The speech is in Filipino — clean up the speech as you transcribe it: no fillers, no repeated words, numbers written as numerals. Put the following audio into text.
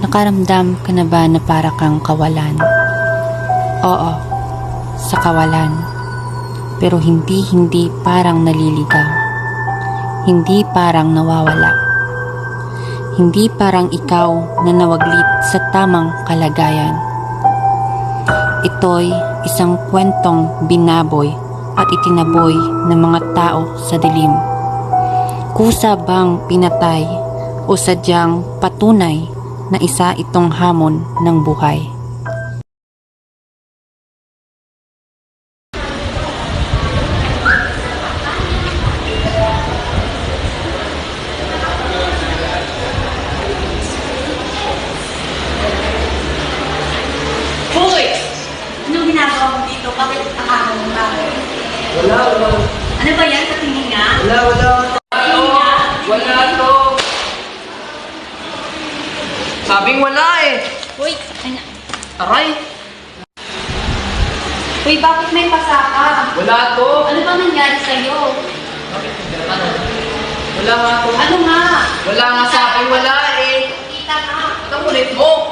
Nakaramdam ka na ba na para kang kawalan? Oo, sa kawalan. Pero hindi parang naliligaw. Hindi parang nawawala. Hindi parang ikaw na nawaglit sa tamang kalagayan. Ito'y isang kwentong binaboy at itinaboy ng mga tao sa dilim. Kusa bang pinatay o sadyang patunay na isa itong hamon ng buhay? Hoy! Anong ginagawa mo dito? Bakit nakakaw mo ba? Wala. Ano ba yan? Patingin nga? Wala. Wala to. Sabing wala eh. Uy! Aray, Uy, bakit may pasaka? wala to. Ano ba nangyari sa'yo? Ano? Wala nga to. Ano nga? Wala nga sa akin, wala eh. Kita nga. Ang kulit mo.